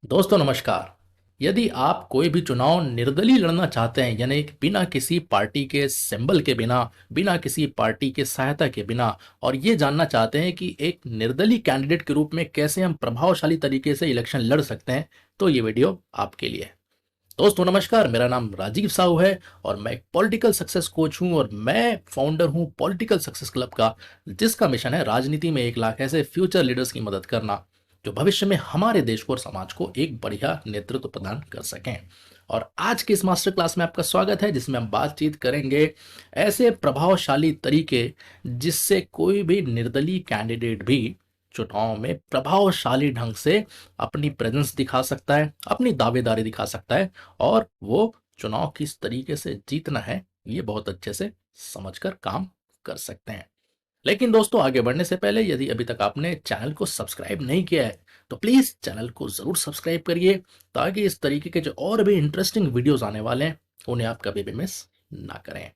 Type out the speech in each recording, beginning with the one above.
दोस्तों नमस्कार। यदि आप कोई भी चुनाव निर्दलीय लड़ना चाहते हैं, यानी कि बिना किसी पार्टी के सिंबल के बिना, बिना किसी पार्टी के सहायता के बिना, और ये जानना चाहते हैं कि एक निर्दलीय कैंडिडेट के रूप में कैसे हम प्रभावशाली तरीके से इलेक्शन लड़ सकते हैं, तो ये वीडियो आपके लिए है। दोस्तों नमस्कार, मेरा नाम राजीव साहू है और मैं एक पॉलिटिकल सक्सेस कोच हूं और मैं फाउंडर हूं पॉलिटिकल सक्सेस क्लब का, जिसका मिशन है राजनीति में 1 लाख ऐसे फ्यूचर लीडर्स की मदद करना जो भविष्य में हमारे देश को और समाज को एक बढ़िया नेतृत्व प्रदान कर सकें। और आज की इस मास्टर क्लास में आपका स्वागत है, जिसमें हम बातचीत करेंगे ऐसे प्रभावशाली तरीके जिससे कोई भी निर्दलीय कैंडिडेट भी चुनाव में प्रभावशाली ढंग से अपनी प्रेजेंस दिखा सकता है, अपनी दावेदारी दिखा सकता है और वो चुनाव किस तरीके से जीतना है ये बहुत अच्छे से समझकर काम कर सकते हैं। लेकिन दोस्तों आगे बढ़ने से पहले यदि अभी तक आपने चैनल को सब्सक्राइब नहीं किया है तो प्लीज चैनल को जरूर सब्सक्राइब करिए, ताकि इस तरीके के जो और भी इंटरेस्टिंग वीडियोस आने वाले हैं उन्हें आप कभी भी मिस ना करें।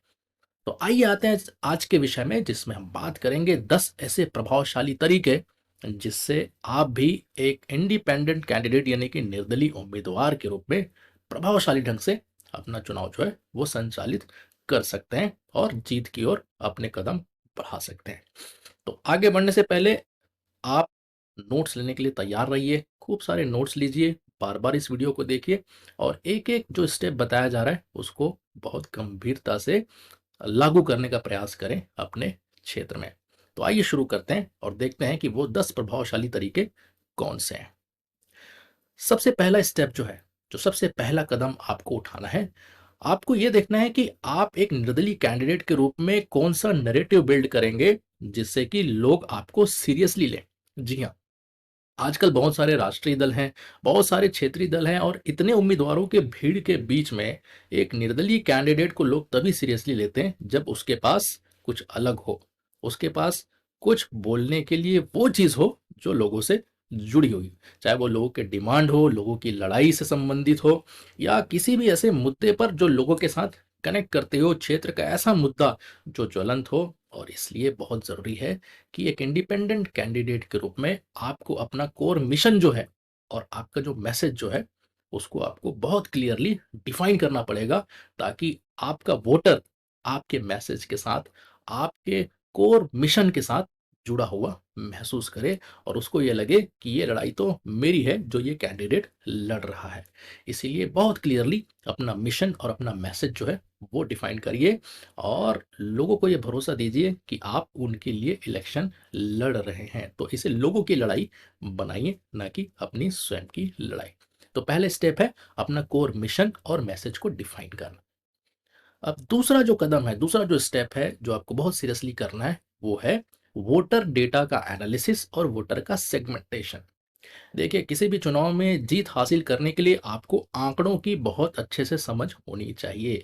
तो आइए आते हैं आज के विषय में, जिसमें हम बात करेंगे 10 ऐसे प्रभावशाली तरीके जिससे आप भी एक इंडिपेंडेंट कैंडिडेट यानी कि निर्दलीय उम्मीदवार के रूप में प्रभावशाली ढंग से अपना चुनाव जो है वो संचालित कर सकते हैं और जीत की ओर अपने कदम बढ़ा सकते हैं। तो आगे बढ़ने से पहले आप नोट्स लेने के लिए तैयार रहिए, खूब सारे नोट्स लीजिए, बार बार इस वीडियो को देखिए और एक एक जो स्टेप बताया जा रहा है उसको बहुत गंभीरता से लागू करने का प्रयास करें अपने क्षेत्र में। तो आइए शुरू करते हैं और देखते हैं कि वो 10 प्रभावशाली तरीके कौन से हैं। सबसे पहला स्टेप जो है, जो सबसे पहला कदम आपको उठाना है, आपको ये देखना है कि आप एक निर्दलीय कैंडिडेट के रूप में कौन सा नैरेटिव बिल्ड करेंगे जिससे कि लोग आपको सीरियसली लें। जी हाँ, आजकल बहुत सारे राष्ट्रीय दल हैं, बहुत सारे क्षेत्रीय दल हैं और इतने उम्मीदवारों के भीड़ के बीच में एक निर्दलीय कैंडिडेट को लोग तभी सीरियसली लेते हैं जब उसके पास कुछ अलग हो, उसके पास कुछ बोलने के लिए वो चीज हो जो लोगों से जुड़ी हुई, चाहे वो लोगों के डिमांड हो, लोगों की लड़ाई से संबंधित हो, या किसी भी ऐसे मुद्दे पर जो लोगों के साथ कनेक्ट करते हो, क्षेत्र का ऐसा मुद्दा जो ज्वलंत हो। और इसलिए बहुत जरूरी है कि एक इंडिपेंडेंट कैंडिडेट के रूप में आपको अपना कोर मिशन जो है और आपका जो मैसेज जो है उसको आपको बहुत क्लियरली डिफाइन करना पड़ेगा, ताकि आपका वोटर आपके मैसेज के साथ, आपके कोर मिशन के साथ जुड़ा हुआ महसूस करे और उसको ये लगे कि ये लड़ाई तो मेरी है जो ये कैंडिडेट लड़ रहा है। इसीलिए बहुत क्लियरली अपना मिशन और अपना मैसेज जो है वो डिफाइन करिए और लोगों को ये भरोसा दीजिए कि आप उनके लिए इलेक्शन लड़ रहे हैं। तो इसे लोगों की लड़ाई बनाइए, ना कि अपनी स्वयं की लड़ाई। तो पहले स्टेप है अपना कोर मिशन और मैसेज को डिफाइन करना। अब दूसरा जो कदम है, दूसरा जो स्टेप है जो आपको बहुत सीरियसली करना है, वो है वोटर डेटा का एनालिसिस और वोटर का सेगमेंटेशन। देखिए, किसी भी चुनाव में जीत हासिल करने के लिए आपको आंकड़ों की बहुत अच्छे से समझ होनी चाहिए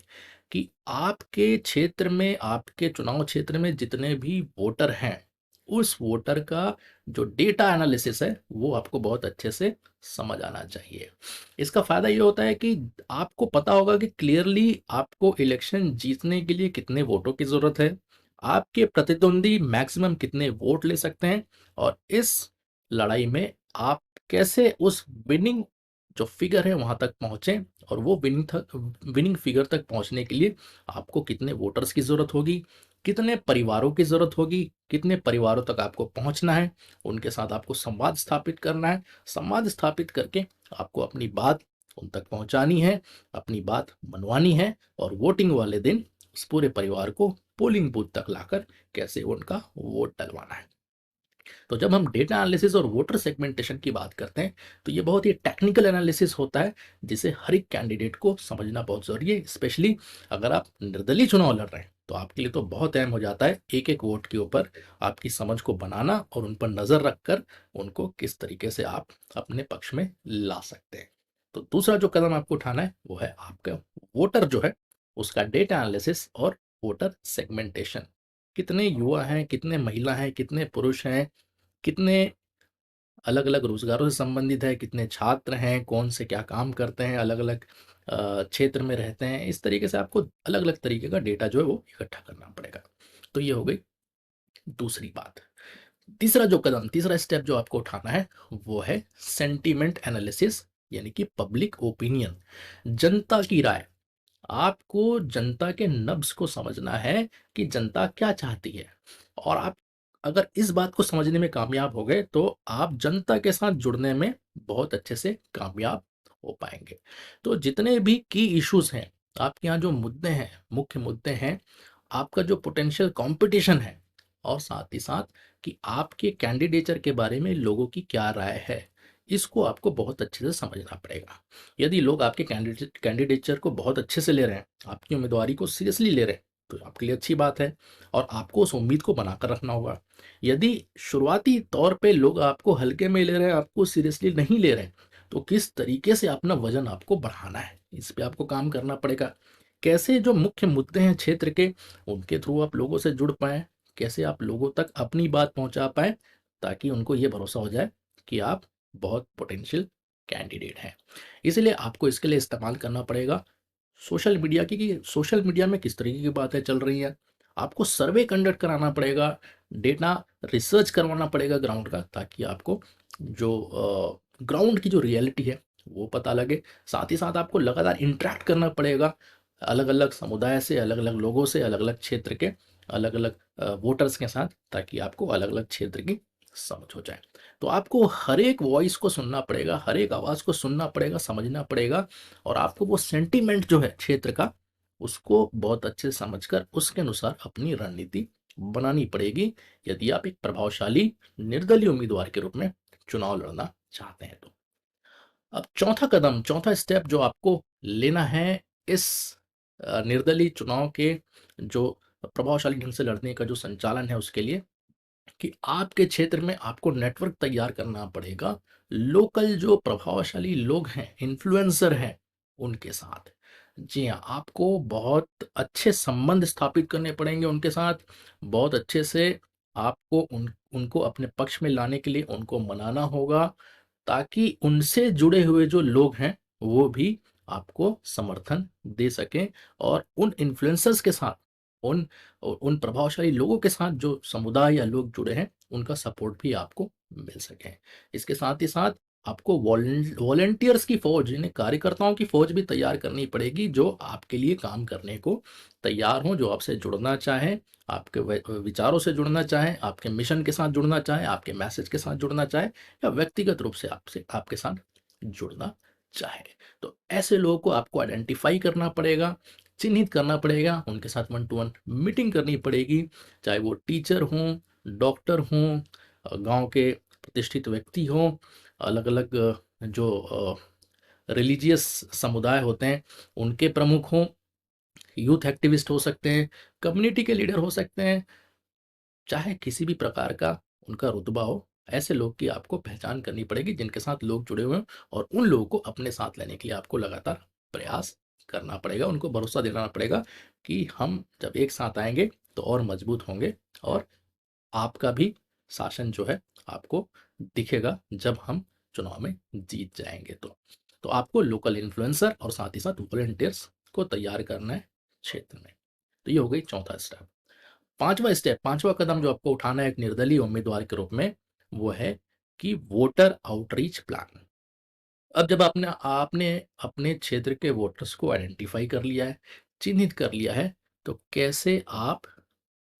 कि आपके क्षेत्र में, आपके चुनाव क्षेत्र में जितने भी वोटर हैं, उस वोटर का जो डेटा एनालिसिस है वो आपको बहुत अच्छे से समझ आना चाहिए। इसका फायदा ये होता है कि आपको पता होगा कि क्लियरली आपको इलेक्शन जीतने के लिए कितने वोटों की जरूरत है, आपके प्रतिद्वंदी मैक्सिमम कितने वोट ले सकते हैं, और इस लड़ाई में आप कैसे उस विनिंग जो फिगर है वहां तक पहुंचे, और वो विनिंग फिगर तक पहुंचने के लिए आपको कितने वोटर्स की जरूरत होगी, कितने परिवारों की जरूरत होगी, कितने परिवारों तक आपको पहुंचना है, उनके साथ आपको संवाद स्थापित करना है। संवाद स्थापित करके आपको अपनी बात उन तक पहुंचानी है, अपनी बात मनवानी है, और वोटिंग वाले दिन उस पूरे परिवार को पोलिंग बूथ तक लाकर कैसे उनका वोट डलवाना है। तो जब हम डेटा एनालिसिस और वोटर सेगमेंटेशन की बात करते हैं तो ये बहुत ही टेक्निकल एनालिसिस होता है, जिसे हर एक कैंडिडेट को समझना बहुत जरूरी है। स्पेशली अगर आप निर्दलीय चुनाव लड़ रहे हैं तो आपके लिए तो बहुत अहम हो जाता है एक एक वोट के ऊपर आपकी समझ को बनाना और उन पर नजर रखकर उनको किस तरीके से आप अपने पक्ष में ला सकते हैं। तो दूसरा जो कदम आपको उठाना है वो है आपका वोटर जो है उसका डेटा एनालिसिस और वोटर सेगमेंटेशन। कितने युवा हैं, कितने महिला हैं, कितने पुरुष हैं, कितने अलग अलग रोजगारों से संबंधित है, कितने छात्र हैं, कौन से क्या काम करते हैं, अलग अलग क्षेत्र में रहते हैं। इस तरीके से आपको अलग अलग तरीके का डेटा जो है वो इकट्ठा करना पड़ेगा। तो ये हो गई दूसरी बात। तीसरा जो कदम, तीसरा स्टेप जो आपको उठाना है वो है सेंटीमेंट एनालिसिस यानी कि पब्लिक ओपिनियन, जनता की राय। आपको जनता के नब्ज को समझना है कि जनता क्या चाहती है, और आप अगर इस बात को समझने में कामयाब हो गए तो आप जनता के साथ जुड़ने में बहुत अच्छे से कामयाब हो पाएंगे। तो जितने भी की इश्यूज हैं, आपके यहाँ जो मुद्दे हैं, मुख्य मुद्दे हैं, आपका जो पोटेंशियल कंपटीशन है, और साथ ही साथ कि आपके कैंडिडेचर के बारे में लोगों की क्या राय है, इसको आपको बहुत अच्छे से समझना पड़ेगा। यदि लोग आपके कैंडिडेचर को बहुत अच्छे से ले रहे हैं, आपकी उम्मीदवारी को सीरियसली ले रहे हैं, तो आपके लिए अच्छी बात है, और आपको उस उम्मीद को बनाकर रखना होगा। यदि शुरुआती तौर पे लोग आपको हल्के में ले रहे हैं, आपको सीरियसली नहीं ले रहे हैं, तो किस तरीके से अपना वजन आपको बढ़ाना है, इस पे आपको काम करना पड़ेगा। कैसे जो मुख्य मुद्दे हैं क्षेत्र के, उनके थ्रू आप लोगों से जुड़ पाएँ, कैसे आप लोगों तक अपनी बात पहुँचा पाएँ, ताकि उनको ये भरोसा हो जाए कि आप बहुत पोटेंशियल कैंडिडेट हैं। इसलिए आपको इसके लिए इस्तेमाल करना पड़ेगा सोशल मीडिया की, कि सोशल मीडिया में किस तरीके की बातें चल रही हैं। आपको सर्वे कंडक्ट कराना पड़ेगा, डेटा रिसर्च करवाना पड़ेगा ग्राउंड का, ताकि आपको जो ग्राउंड की जो रियलिटी है वो पता लगे। साथ ही साथ आपको लगातार इंटरेक्ट करना पड़ेगा अलग अलग समुदाय से, अलग अलग लोगों से, अलग अलग क्षेत्र के अलग अलग वोटर्स के साथ, ताकि आपको अलग अलग क्षेत्र की समझ हो जाए। तो आपको हर एक वॉइस को सुनना पड़ेगा, हर एक आवाज़ को सुनना पड़ेगा, समझना पड़ेगा, और आपको वो सेंटीमेंट जो है क्षेत्र का, उसको बहुत अच्छे से समझकर उसके अनुसार अपनी रणनीति बनानी पड़ेगी, यदि आप एक प्रभावशाली निर्दलीय उम्मीदवार के रूप में चुनाव लड़ना चाहते हैं तो। अब चौथा कदम, चौथा स्टेप जो आपको लेना है इस निर्दलीय चुनाव के जो प्रभावशाली ढंग से लड़ने का जो संचालन है उसके लिए, कि आपके क्षेत्र में आपको नेटवर्क तैयार करना पड़ेगा लोकल जो प्रभावशाली लोग हैं, इन्फ्लुएंसर हैं, उनके साथ। जी हाँ, आपको बहुत अच्छे संबंध स्थापित करने पड़ेंगे उनके साथ, बहुत अच्छे से आपको उनको अपने पक्ष में लाने के लिए उनको मनाना होगा, ताकि उनसे जुड़े हुए जो लोग हैं वो भी आपको समर्थन दे सकें, और उन इन्फ्लुएंसर्स के साथ, उन उन प्रभावशाली लोगों के साथ जो समुदाय या लोग जुड़े हैं, उनका सपोर्ट भी आपको मिल सके। इसके साथ ही साथ आपको वॉलंटियर्स की फौज, यानी कार्यकर्ताओं की फौज भी तैयार करनी पड़ेगी, जो आपके लिए काम करने को तैयार हों, जो आपसे जुड़ना चाहें, आपके विचारों से जुड़ना चाहें, आपके मिशन के साथ जुड़ना चाहें, आपके मैसेज के साथ जुड़ना चाहें, या व्यक्तिगत रूप से आपसे आपके साथ जुड़ना चाहे। तो ऐसे लोगों को आपको आइडेंटिफाई करना पड़ेगा, चिन्हित करना पड़ेगा, उनके साथ 1 टू 1 मीटिंग करनी पड़ेगी, चाहे वो टीचर हों, डॉक्टर हों, गाँव के प्रतिष्ठित व्यक्ति हों, अलग-अलग जो रिलीजियस समुदाय होते हैं, उनके प्रमुख हों, यूथ एक्टिविस्ट हो सकते हैं, कम्युनिटी के लीडर हो सकते हैं, चाहे किसी भी प्रकार का उनका रुतबा हो, ऐसे लोग की आपको पहचान करनी पड़ेगी जिनके साथ लोग जुड़े हुए हैं, और उन लोगों को अपने साथ लेने के लिए आपको लगातार प्रयास करना पड़ेगा, उनको भरोसा दिलाना पड़ेगा कि हम जब एक साथ आएंगे तो और मजबूत होंगे, और आपका भी शासन जो है आपको दिखेगा जब हम चुनाव में जीत जाएंगे। तो आपको लोकल इन्फ्लुएंसर और साथ ही साथ वॉलंटियर्स को तैयार करना है क्षेत्र में। तो ये हो गई चौथा स्टेप। पांचवा स्टेप, पांचवा कदम जो आपको उठाना है एक निर्दलीय उम्मीदवार के रूप में, वो है कि वोटर आउटरीच प्लान। अब जब आपने आपने अपने क्षेत्र के वोटर्स को आइडेंटिफाई कर लिया है, चिन्हित कर लिया है, तो कैसे आप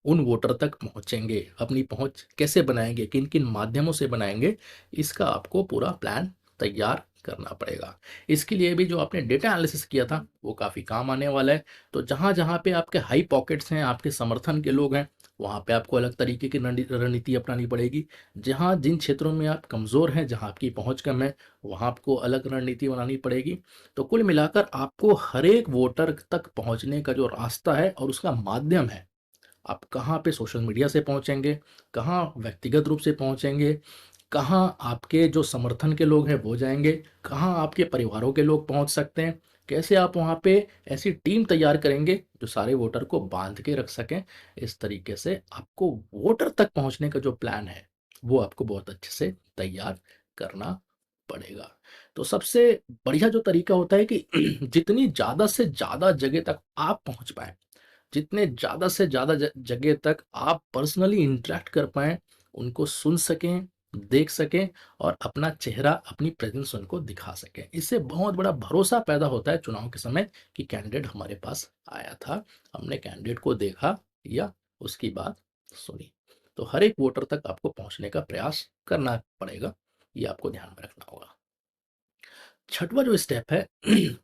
उन वोटर तक पहुंचेंगे, अपनी पहुंच कैसे बनाएंगे, किन किन माध्यमों से बनाएंगे, इसका आपको पूरा प्लान तैयार करना पड़ेगा। इसके लिए भी जो आपने डेटा एनालिसिस किया था वो काफ़ी काम आने वाला है। तो जहाँ जहाँ पे आपके हाई पॉकेट्स हैं, आपके समर्थन के लोग हैं, वहाँ पे आपको अलग तरीके की रणनीति अपनानी पड़ेगी। जहाँ जिन क्षेत्रों में आप कमज़ोर हैं, जहाँ आपकी पहुँच कम है, वहाँ आपको अलग रणनीति बनानी पड़ेगी। तो कुल मिलाकर आपको हर एक वोटर तक पहुँचने का जो रास्ता है और उसका माध्यम है, आप कहाँ पे सोशल मीडिया से पहुँचेंगे, कहाँ व्यक्तिगत रूप से पहुँचेंगे, कहाँ आपके जो समर्थन के लोग हैं वो जाएँगे, कहाँ आपके परिवारों के लोग पहुँच सकते हैं, कैसे आप वहाँ पे ऐसी टीम तैयार करेंगे जो सारे वोटर को बांध के रख सकें। इस तरीके से आपको वोटर तक पहुँचने का जो प्लान है, वो आपको बहुत अच्छे से तैयार करना पड़ेगा। तो सबसे बढ़िया जो तरीका होता है कि जितनी ज़्यादा से ज़्यादा जगह तक आप पहुँच पाएँ, जितने ज़्यादा से ज़्यादा जगह तक आप पर्सनली इंटरेक्ट कर पाएँ, उनको सुन सकें, देख सकें और अपना चेहरा, अपनी प्रेजेंस उनको दिखा सकें। इससे बहुत बड़ा भरोसा पैदा होता है चुनाव के समय कि कैंडिडेट हमारे पास आया था, हमने कैंडिडेट को देखा या उसकी बात सुनी। तो हर एक वोटर तक आपको पहुंचने का प्रयास करना पड़ेगा, ये आपको ध्यान में रखना होगा। छठवां जो स्टेप है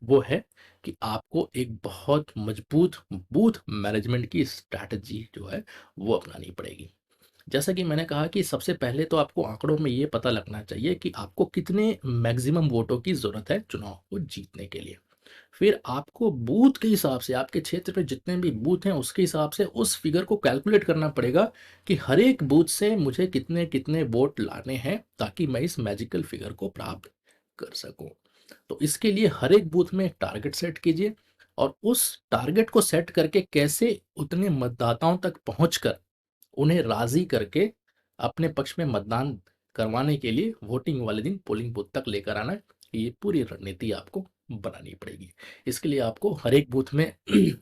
वो है कि आपको एक बहुत मजबूत बूथ मैनेजमेंट की स्ट्रैटेजी जो है वो अपनानी पड़ेगी। जैसा कि मैंने कहा कि सबसे पहले तो आपको आंकड़ों में ये पता लगना चाहिए कि आपको कितने मैक्सिमम वोटों की ज़रूरत है चुनाव को जीतने के लिए। फिर आपको बूथ के हिसाब से, आपके क्षेत्र में जितने भी बूथ हैं उसके हिसाब से उस फिगर को कैलकुलेट करना पड़ेगा कि हर एक बूथ से मुझे कितने कितने वोट लाने हैं ताकि मैं इस मैजिकल फिगर को प्राप्त कर सकूं। तो इसके लिए हर एक बूथ में एक टारगेट सेट कीजिए और उस टारगेट को सेट करके कैसे उतने मतदाताओं तक पहुंचकर उन्हें राजी करके अपने पक्ष में मतदान करवाने के लिए वोटिंग वाले दिन पोलिंग बूथ तक लेकर आना है, ये पूरी रणनीति आपको बनानी पड़ेगी। इसके लिए आपको हर एक बूथ में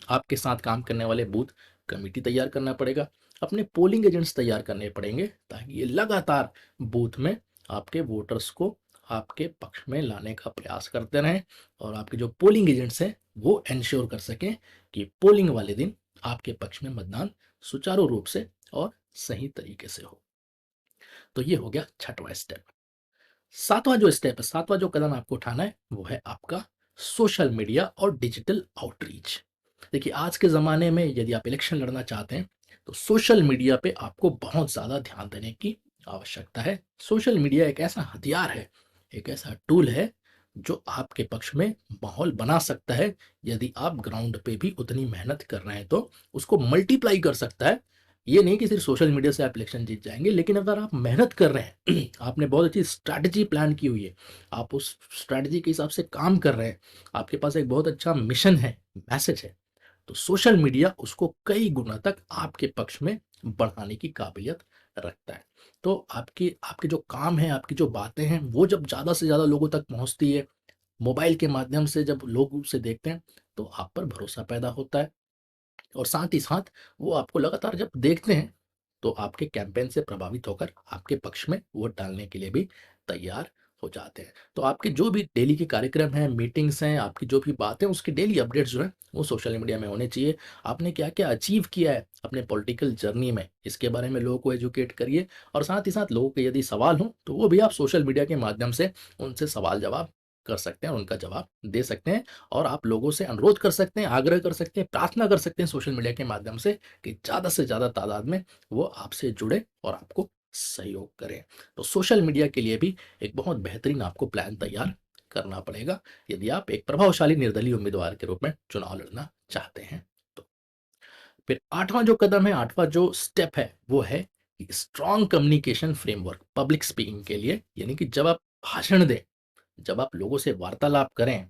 आपके साथ काम करने वाले बूथ कमेटी तैयार करना पड़ेगा, अपने पोलिंग एजेंट्स तैयार करने पड़ेंगे ताकि ये लगातार बूथ में आपके वोटर्स को आपके पक्ष में लाने का प्रयास करते रहें और आपके जो पोलिंग एजेंट्स हैं वो इंश्योर कर सकें कि पोलिंग वाले दिन आपके पक्ष में मतदान सुचारू रूप से और सही तरीके से हो। तो ये हो गया छठवां स्टेप। सातवां जो स्टेप है, सातवां जो कदम आपको उठाना है वो है आपका सोशल मीडिया और डिजिटल आउटरीच। देखिए आज के ज़माने में यदि आप इलेक्शन लड़ना चाहते हैं तो सोशल मीडिया पे आपको बहुत ज़्यादा ध्यान देने की आवश्यकता है। सोशल मीडिया एक ऐसा हथियार है, एक ऐसा टूल है जो आपके पक्ष में माहौल बना सकता है। यदि आप ग्राउंड पे भी उतनी मेहनत कर रहे हैं तो उसको मल्टीप्लाई कर सकता है। ये नहीं कि सिर्फ सोशल मीडिया से आप इलेक्शन जीत जाएंगे, लेकिन अगर आप मेहनत कर रहे हैं आपने बहुत अच्छी स्ट्रैटेजी प्लान की हुई है, आप उस स्ट्रैटेजी के हिसाब से काम कर रहे हैं, आपके पास एक बहुत अच्छा मिशन है, मैसेज है, तो सोशल मीडिया उसको कई गुना तक आपके पक्ष में बढ़ाने की काबिलियत रखता है। तो आपके आपके जो काम है, आपकी जो बातें हैं, वो जब ज़्यादा से ज़्यादा लोगों तक पहुंचती है, मोबाइल के माध्यम से जब लोग उसे देखते हैं तो आप पर भरोसा पैदा होता है और साथ ही साथ वो आपको लगातार जब देखते हैं तो आपके कैंपेन से प्रभावित होकर आपके पक्ष में वोट डालने के लिए भी तैयार हो जाते हैं। तो आपके जो भी डेली के कार्यक्रम हैं, मीटिंग्स हैं, आपकी जो भी बातें, उसके डेली अपडेट्स जो हैं वो सोशल मीडिया में होने चाहिए। आपने क्या क्या अचीव किया है अपने पॉलिटिकल जर्नी में, इसके बारे में लोगों को एजुकेट करिए और साथ ही साथ लोगों के यदि सवाल हों तो वो भी आप सोशल मीडिया के माध्यम से उनसे सवाल जवाब कर सकते हैं और उनका जवाब दे सकते हैं। और आप लोगों से अनुरोध कर सकते हैं, आग्रह कर सकते हैं, प्रार्थना कर सकते हैं सोशल मीडिया के माध्यम से कि ज़्यादा से ज़्यादा तादाद में वो आपसे जुड़े और आपको सहयोग करें। तो सोशल मीडिया के लिए भी एक बहुत बेहतरीन आपको प्लान तैयार करना पड़ेगा यदि आप एक प्रभावशाली निर्दलीय उम्मीदवार के रूप में चुनाव लड़ना चाहते हैं तो। फिर आठवां जो कदम है, आठवां जो स्टेप है वो है कि strong communication framework public speaking के लिए, यानी कि जब आप भाषण दें, जब आप लोगों से वार्तालाप करें,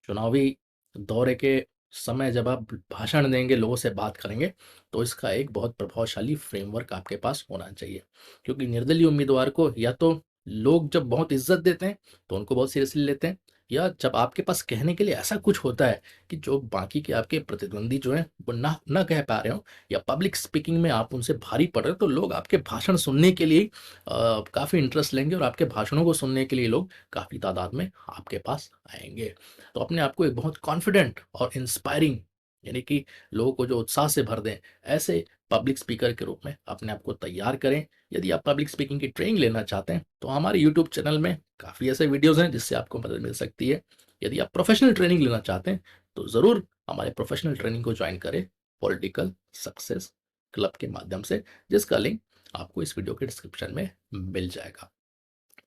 चुनावी दौरे के समय जब आप भाषण देंगे, लोगों से बात करेंगे, तो इसका एक बहुत प्रभावशाली फ्रेमवर्क आपके पास होना चाहिए। क्योंकि निर्दलीय उम्मीदवार को या तो लोग जब बहुत इज्जत देते हैं तो उनको बहुत सीरियसली लेते हैं, या जब आपके पास कहने के लिए ऐसा कुछ होता है कि जो बाकी के आपके प्रतिद्वंदी जो हैं वो ना ना कह पा रहे हो, या पब्लिक स्पीकिंग में आप उनसे भारी पड़ रहे हो, तो लोग आपके भाषण सुनने के लिए काफ़ी इंटरेस्ट लेंगे और आपके भाषणों को सुनने के लिए लोग काफ़ी तादाद में आपके पास आएंगे। तो अपने आप को एक बहुत कॉन्फिडेंट और इंस्पायरिंग, यानी कि लोगों को जो उत्साह से भर दें, ऐसे पब्लिक स्पीकर के रूप में अपने आप को तैयार करें। यदि आप पब्लिक स्पीकिंग की ट्रेनिंग लेना चाहते हैं तो हमारे यूट्यूब चैनल में काफ़ी ऐसे वीडियोस हैं जिससे आपको मदद मिल सकती है। यदि आप प्रोफेशनल ट्रेनिंग लेना चाहते हैं तो ज़रूर हमारे प्रोफेशनल ट्रेनिंग को ज्वाइन करें पॉलिटिकल सक्सेस क्लब के माध्यम से, जिसका लिंक आपको इस वीडियो के डिस्क्रिप्शन में मिल जाएगा।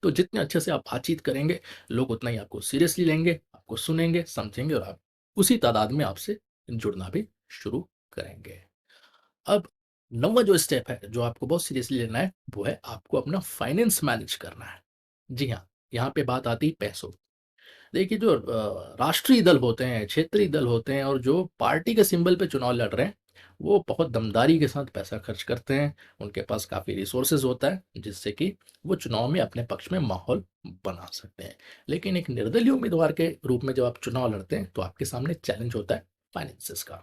तो जितने अच्छे से आप बातचीत करेंगे, लोग उतना ही आपको सीरियसली लेंगे, आपको सुनेंगे, समझेंगे और आप उसी तादाद में आपसे जुड़ना भी शुरू करेंगे। अब नौवां जो स्टेप है जो आपको बहुत सीरियसली लेना है वो है आपको अपना फाइनेंस मैनेज करना है। जी हाँ, यहाँ पे बात आती है पैसों। देखिए जो राष्ट्रीय दल होते हैं, क्षेत्रीय दल होते हैं और जो पार्टी के सिंबल पे चुनाव लड़ रहे हैं, वो बहुत दमदारी के साथ पैसा खर्च करते हैं। उनके पास काफ़ी रिसोर्सेज होता है जिससे कि वो चुनाव में अपने पक्ष में माहौल बना सकते हैं। लेकिन एक निर्दलीय उम्मीदवार के रूप में जब आप चुनाव लड़ते हैं तो आपके सामने चैलेंज होता है फाइनेंसेस का।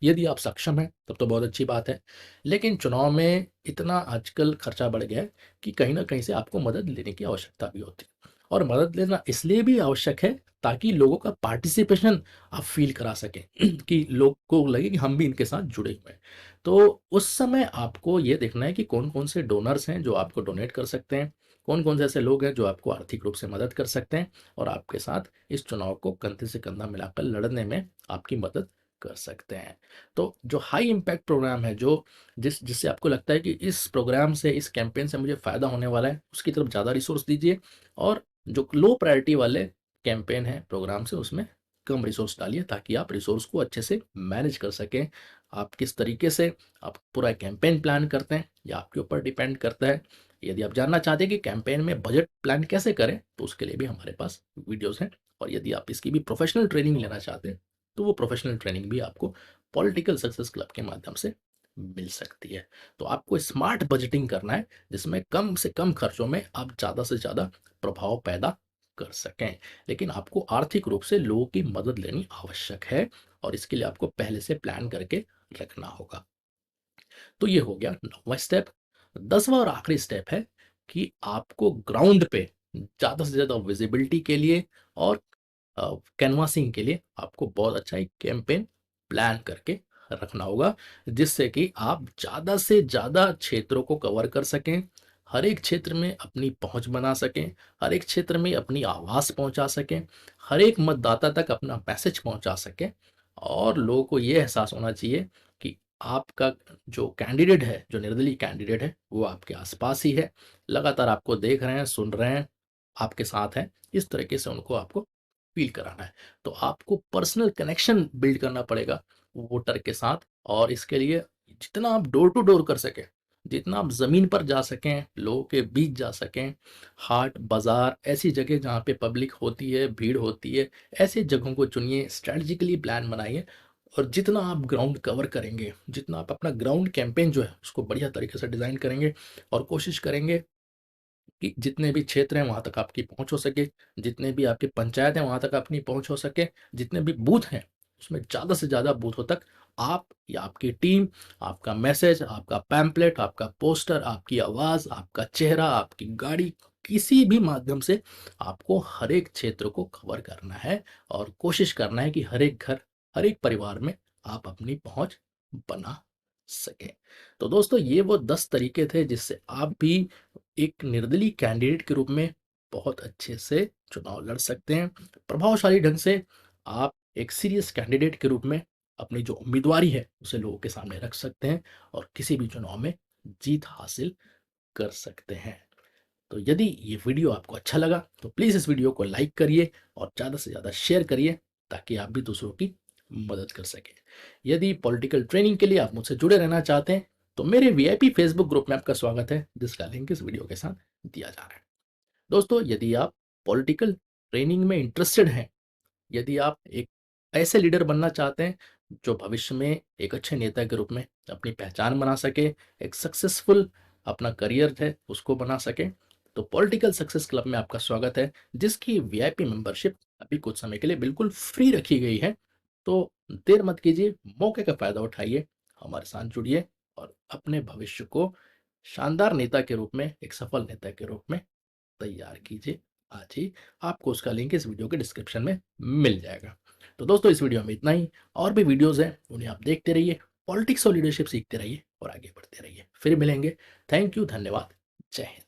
यदि आप सक्षम हैं तब तो बहुत अच्छी बात है, लेकिन चुनाव में इतना आजकल खर्चा बढ़ गया है कि कहीं ना कहीं से आपको मदद लेने की आवश्यकता भी होती है, और मदद लेना इसलिए भी आवश्यक है ताकि लोगों का पार्टिसिपेशन आप फील करा सकें कि लोग को लगे कि हम भी इनके साथ जुड़े हुए हैं। तो उस समय आपको ये देखना है कि कौन कौन से डोनर्स हैं जो आपको डोनेट कर सकते हैं, कौन कौन से ऐसे लोग हैं जो आपको आर्थिक रूप से मदद कर सकते हैं और आपके साथ इस चुनाव को कंधे से कंधा मिलाकर लड़ने में आपकी मदद कर सकते हैं। तो जो हाई इम्पैक्ट प्रोग्राम है, जो जिससे आपको लगता है कि इस प्रोग्राम से, इस कैंपेन से मुझे फ़ायदा होने वाला है, उसकी तरफ ज़्यादा रिसोर्स दीजिए। और जो लो प्रायोरिटी वाले कैंपेन है, प्रोग्राम से, उसमें कम रिसोर्स डालिए ताकि आप रिसोर्स को अच्छे से मैनेज कर सकें। आप किस तरीके से आप पूरा कैंपेन प्लान करते हैं ये आपके ऊपर डिपेंड करता है। यदि आप जानना चाहते हैं कि कैंपेन में बजट प्लान कैसे करें तो उसके लिए भी हमारे पास वीडियोस हैं। और यदि आप इसकी भी प्रोफेशनल ट्रेनिंग लेना चाहते हैं तो वो प्रोफेशनल ट्रेनिंग भी आपको पॉलिटिकल सक्सेस क्लब के माध्यम से मिल सकती है। तो आपको स्मार्ट बजटिंग करना है जिसमें कम से कम खर्चों में आप ज़्यादा से ज़्यादा प्रभाव पैदा कर सकें, लेकिन आपको आर्थिक रूप से लोगों की मदद लेनी आवश्यक है और इसके लिए आपको पहले से प्लान करके रखना होगा। तो ये हो गया 9वां स्टेप। 10वां और आखिरी स्टेप है कि आपको ग्राउंड पे ज़्यादा से ज़्यादा विजिबिलिटी के लिए और कैनवासिंग के लिए आपको बहुत अच्छा एक कैंपेन प्लान करके रखना होगा, जिससे कि आप ज़्यादा से ज़्यादा क्षेत्रों को कवर कर सकें, हर एक क्षेत्र में अपनी पहुंच बना सकें, हर एक क्षेत्र में अपनी आवाज़ पहुंचा सकें, हर एक मतदाता तक अपना मैसेज पहुंचा सकें। और लोगों को ये एहसास होना चाहिए कि आपका जो कैंडिडेट है, जो निर्दलीय कैंडिडेट है, वो आपके आसपास ही है, लगातार आपको देख रहे हैं, सुन रहे हैं, आपके साथ हैं। इस तरीके से उनको आपको फील कराना है। तो आपको पर्सनल कनेक्शन बिल्ड करना पड़ेगा वोटर के साथ, और इसके लिए जितना आप डोर टू डोर कर सकें, जितना आप ज़मीन पर जा सकें, लोगों के बीच जा सकें, हाट बाज़ार, ऐसी जगह जहाँ पे पब्लिक होती है, भीड़ होती है, ऐसे जगहों को चुनिए, स्ट्रैटेजिकली प्लान बनाइए। और जितना आप ग्राउंड कवर करेंगे, जितना आप अपना ग्राउंड कैंपेन जो है उसको बढ़िया तरीके से डिज़ाइन करेंगे और कोशिश करेंगे कि जितने भी क्षेत्र हैं वहाँ तक आपकी पहुँच हो सके, जितने भी आपकी पंचायत हैं वहाँ तक अपनी पहुँच हो सके, जितने भी बूथ हैं उसमें ज़्यादा से ज़्यादा बूथों तक आप या आपकी टीम, आपका मैसेज, आपका पैम्पलेट, आपका पोस्टर, आपकी आवाज़, आपका चेहरा, आपकी गाड़ी, किसी भी माध्यम से आपको हर एक क्षेत्र को कवर करना है और कोशिश करना है कि हर एक घर, हर एक परिवार में आप अपनी पहुँच बना सकें। तो दोस्तों, ये वो 10 तरीके थे जिससे आप भी एक निर्दलीय कैंडिडेट के रूप में बहुत अच्छे से चुनाव लड़ सकते हैं। प्रभावशाली ढंग से आप एक सीरियस कैंडिडेट के रूप में अपनी जो उम्मीदवारी है उसे लोगों के सामने रख सकते हैं और किसी भी चुनाव में जीत हासिल कर सकते हैं। तो यदि ये वीडियो आपको अच्छा लगा तो प्लीज़ इस वीडियो को लाइक करिए और ज़्यादा से ज़्यादा शेयर करिए ताकि आप भी दूसरों की मदद कर सकें। यदि पॉलिटिकल ट्रेनिंग के लिए आप मुझसे जुड़े रहना चाहते हैं तो मेरे वीआईपी फेसबुक ग्रुप में आपका स्वागत है, जिसका लिंक इस वीडियो के साथ दिया जा रहा है। दोस्तों, यदि आप पॉलिटिकल ट्रेनिंग में इंटरेस्टेड हैं, यदि आप एक ऐसे लीडर बनना चाहते हैं जो भविष्य में एक अच्छे नेता के रूप में अपनी पहचान बना सके, एक सक्सेसफुल अपना करियर है उसको बना सके, तो पॉलिटिकल सक्सेस क्लब में आपका स्वागत है, जिसकी वीआईपी मेंबरशिप अभी कुछ समय के लिए बिल्कुल फ्री रखी गई है। तो देर मत कीजिए, मौके का फ़ायदा उठाइए, हमारे साथ जुड़िए और अपने भविष्य को शानदार नेता के रूप में, एक सफल नेता के रूप में तैयार कीजिए आज ही। आपको उसका लिंक इस वीडियो के डिस्क्रिप्शन में मिल जाएगा। तो दोस्तों, इस वीडियो में इतना ही। और भी वीडियोस हैं, उन्हें आप देखते रहिए, पॉलिटिक्स और लीडरशिप सीखते रहिए और आगे बढ़ते रहिए। फिर मिलेंगे। थैंक यू, धन्यवाद, जय हिंद।